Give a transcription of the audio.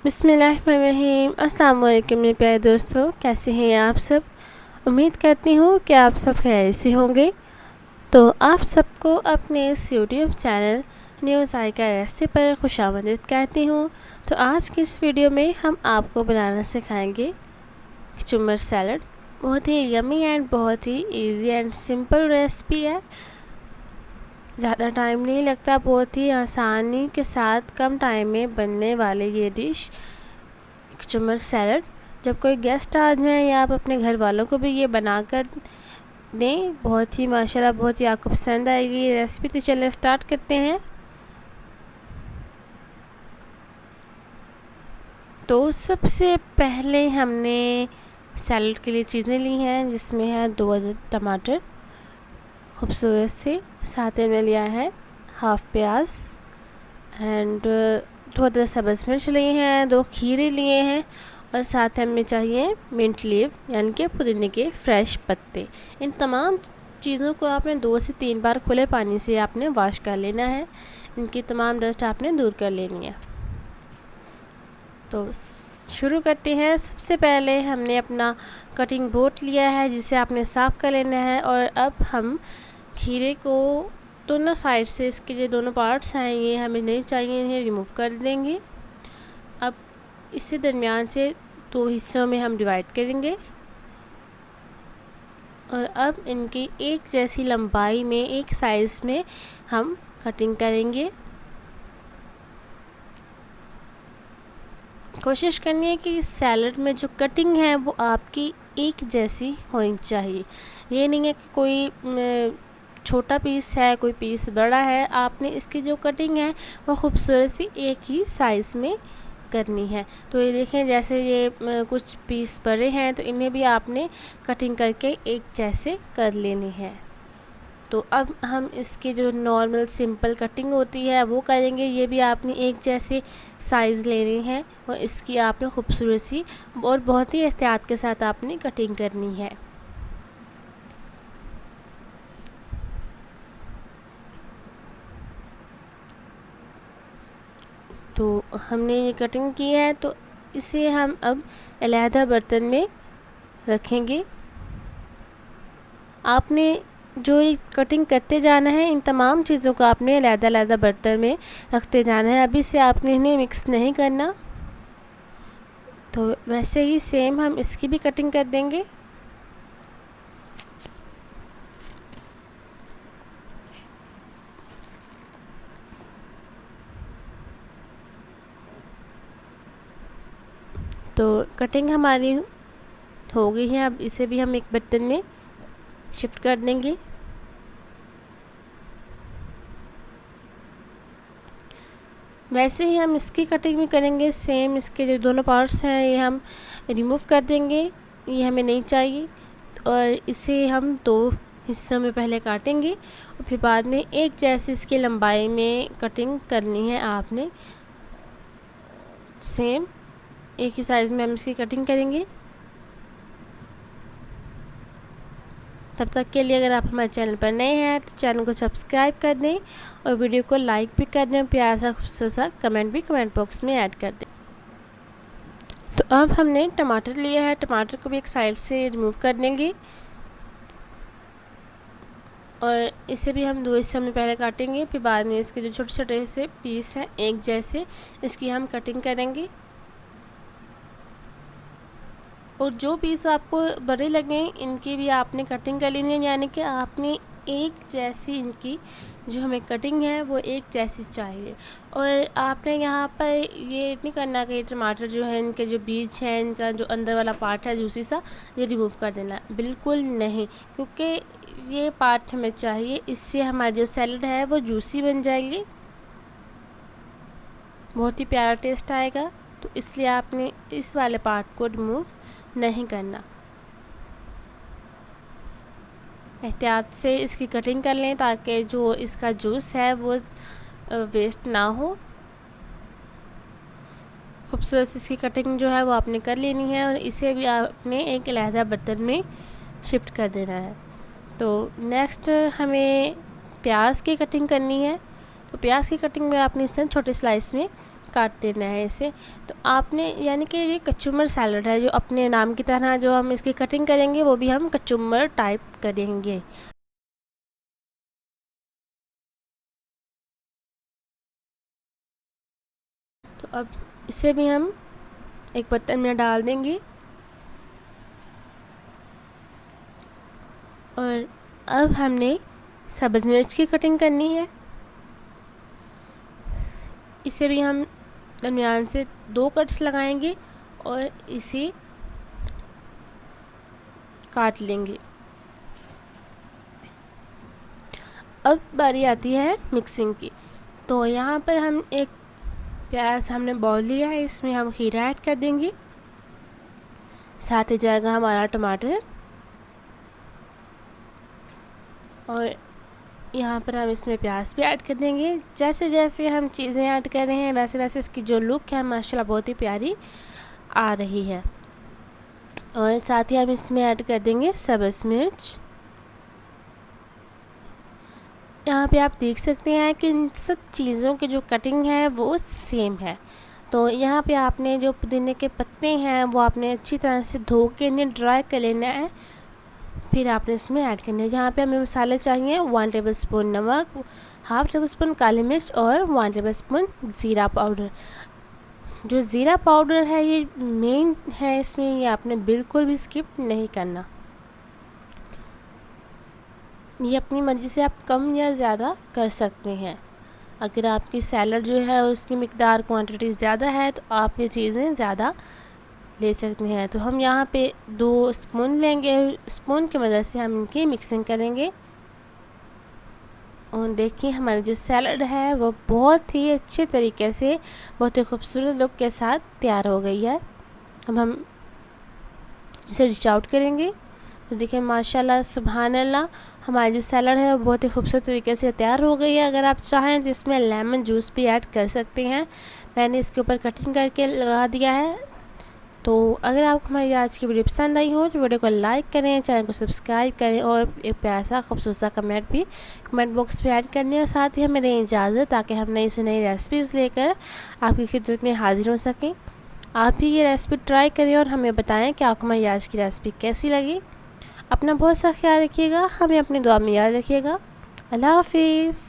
बिस्मिल्लाहिर्रहमानिर्रहीम। अस्सलाम वालेकुम मेरे प्यारे दोस्तों, कैसे हैं आप सब। उम्मीद करती हूँ कि आप सब खैर से होंगे। तो आप सबको अपने इस यूट्यूब चैनल न्यू ज़ायका रेसिपी पर खुशामदीद कहती हूँ। तो आज की इस वीडियो में हम आपको बनाना सिखाएंगे कचुम्बर सैलड। बहुत ही यमी एंड बहुत ही ईजी एंड सिंपल रेसिपी है। ज़्यादा टाइम नहीं लगता, बहुत ही आसानी के साथ कम टाइम में बनने वाले ये डिश कचुम्बर सैलड। जब कोई गेस्ट आ जाए या आप अपने घर वालों को भी ये बनाकर दें, बहुत ही माशाल्लाह बहुत ही आपको पसंद आएगी ये रेसिपी। तो चलिए स्टार्ट करते हैं। तो सबसे पहले हमने सैलड के लिए चीज़ें ली हैं, जिसमें है 2 अदद टमाटर खूबसूरत से, साथ में लिया है हाफ़ प्याज एंड 2 अदद सब्ज़ मिर्च लिए हैं, 2 खीरे लिए हैं और साथ हमें चाहिए मिंट लीव यानी कि पुदीने के फ्रेश पत्ते। इन तमाम चीज़ों को आपने 2 से 3 बार खुले पानी से आपने वॉश कर लेना है। इनकी तमाम डस्ट आपने दूर कर लेनी है। तो शुरू करते हैं। सबसे पहले हमने अपना कटिंग बोर्ड लिया है, जिसे आपने साफ़ कर लेना है। और अब हम खीरे को दोनों साइड से, इसके जो दोनों पार्ट्स हैं ये हमें नहीं चाहिए, इन्हें रिमूव कर देंगे। अब इसे दरमियान से 2 हिस्सों में हम डिवाइड करेंगे और अब इनकी एक जैसी लंबाई में, एक साइज़ में हम कटिंग करेंगे। कोशिश करनी है कि इस सैलड में जो कटिंग है वो आपकी एक जैसी होनी चाहिए। ये नहीं है कि कोई छोटा पीस है, कोई पीस बड़ा है। आपने इसकी जो कटिंग है वो खूबसूरत सी एक ही साइज़ में करनी है। तो ये देखें, जैसे ये कुछ पीस बड़े हैं तो इन्हें भी आपने कटिंग करके एक जैसे कर लेनी है। तो अब हम इसकी जो नॉर्मल सिंपल कटिंग होती है वो करेंगे। ये भी आपने एक जैसे साइज़ लेनी है और इसकी आपने खूबसूरत सी और बहुत ही एहतियात के साथ आपने कटिंग करनी है। तो हमने ये कटिंग की है, तो इसे हम अब अलहदा बर्तन में रखेंगे। आपने जो ये कटिंग करते जाना है, इन तमाम चीज़ों को आपने अलहदा बर्तन में रखते जाना है। अभी से आपने इन्हें मिक्स नहीं करना। तो वैसे ही सेम हम इसकी भी कटिंग कर देंगे। तो कटिंग हमारी हो गई है। अब इसे भी हम एक बर्तन में शिफ्ट कर देंगे। वैसे ही हम इसकी कटिंग भी करेंगे। सेम इसके जो दोनों पार्ट्स हैं ये हम रिमूव कर देंगे, ये हमें नहीं चाहिए। और इसे हम 2 हिस्सों में पहले काटेंगे और फिर बाद में एक जैसी इसकी लंबाई में कटिंग करनी है आपने। सेम एक ही साइज़ में हम इसकी कटिंग करेंगे। तब तक के लिए अगर आप हमारे चैनल पर नए हैं तो चैनल को सब्सक्राइब कर दें और वीडियो को लाइक भी कर दें। प्यारा सा खूबसूरत सा कमेंट भी कमेंट बॉक्स में ऐड कर दें। तो अब हमने टमाटर लिया है, टमाटर को भी एक साइड से रिमूव कर देंगे और इसे भी हम 2 हिस्सों में पहले काटेंगे, फिर बाद में इसके जो छोटे छोटे से पीस हैं एक जैसे, इसकी हम कटिंग करेंगे। और जो पीस आपको बड़े लगें इनकी भी आपने कटिंग कर लेनी है, यानी कि आपने एक जैसी इनकी जो हमें कटिंग है वो एक जैसी चाहिए। और आपने यहाँ पर ये नहीं करना कि टमाटर जो है इनके जो बीज हैं, इनका जो अंदर वाला पार्ट है जूसी सा, ये रिमूव कर देना, बिल्कुल नहीं, क्योंकि ये पार्ट हमें चाहिए। इससे हमारी जो सैलड है वो जूसी बन जाएगी, बहुत ही प्यारा टेस्ट आएगा। तो इसलिए आपने इस वाले पार्ट को रिमूव नहीं करना। एहतियात से इसकी कटिंग कर लें ताकि जो इसका जूस है वो वेस्ट ना हो। खूबसूरत इसकी कटिंग जो है वो आपने कर लेनी है और इसे भी आपने एक अलहदा बर्तन में शिफ्ट कर देना है। तो नेक्स्ट हमें प्याज की कटिंग करनी है। तो प्याज की कटिंग में आपने इस तरह छोटे स्लाइस में काट देना है इसे। तो आपने यानी कि ये कचुम्बर सैलड है, जो अपने नाम की तरह जो हम इसकी कटिंग करेंगे वो भी हम कचुम्बर टाइप करेंगे। तो अब इसे भी हम एक बर्तन में डाल देंगे और अब हमने सब्ज़ मिर्च की कटिंग करनी है। इसे भी हम दरमियान से 2 कट्स लगाएंगे और इसे काट लेंगे। अब बारी आती है मिक्सिंग की। तो यहाँ पर हम एक प्याज हमने बॉल लिया है, इसमें हम खीरा ऐड कर देंगे, साथ ही जाएगा हमारा टमाटर और यहाँ पर हम इसमें प्याज भी ऐड कर देंगे। जैसे जैसे हम चीज़ें ऐड कर रहे हैं वैसे वैसे इसकी जो लुक है माशाल्लाह बहुत ही प्यारी आ रही है। और साथ ही हम इसमें ऐड कर देंगे सब्ज़ मिर्च। यहाँ पे आप देख सकते हैं कि इन सब चीज़ों की जो कटिंग है वो सेम है। तो यहाँ पे आपने जो पुदीने के पत्ते हैं वो आपने अच्छी तरह से धो के इन्हें ड्राई कर लेना है, फिर आपने इसमें ऐड करना है। यहाँ पे हमें मसाले चाहिए 1 टेबल स्पून नमक, 1/2 टेबल स्पून काली मिर्च और 1 टेबल स्पून ज़ीरा पाउडर। जो ज़ीरा पाउडर है ये मेन है इसमें, ये आपने बिल्कुल भी स्किप नहीं करना। ये अपनी मर्ज़ी से आप कम या ज़्यादा कर सकते हैं। अगर आपकी सैलड जो है उसकी मिकदार क्वांटिटी ज़्यादा है तो आप ये चीज़ें ज़्यादा ले सकते हैं। तो हम यहाँ पे 2 स्पून लेंगे, स्पून की मदद से हम इनकी मिक्सिंग करेंगे। और देखिए हमारी जो सैलड है वो बहुत ही अच्छे तरीके से बहुत ही खूबसूरत लुक के साथ तैयार हो गई है। अब हम इसे डिश आउट करेंगे। तो देखिए माशाल्लाह सुभान अल्लाह, हमारी जो सैलड है वो बहुत ही खूबसूरत तरीके से तैयार हो गई है। अगर आप चाहें तो इसमें लेमन जूस भी ऐड कर सकते हैं, मैंने इसके ऊपर कटिंग करके लगा दिया है। तो अगर आपको हमारी आज की वीडियो पसंद आई हो तो वीडियो को लाइक करें, चैनल को सब्सक्राइब करें और एक प्यारा सा खूबसूरत सा कमेंट भी कमेंट बॉक्स में ऐड करने और साथ ही हमें दें इजाज़त, ताकि हम नई से नई रेसिपीज़ लेकर आपकी खिदमत में हाजिर हो सकें। आप भी ये रेसिपी ट्राई करें और हमें बताएं कि आपको हमारी आज की रेसिपी कैसी लगी। अपना बहुत सा ख्याल रखिएगा, हमें अपनी दुआ में याद रखिएगा। अल्लाह हाफिज़।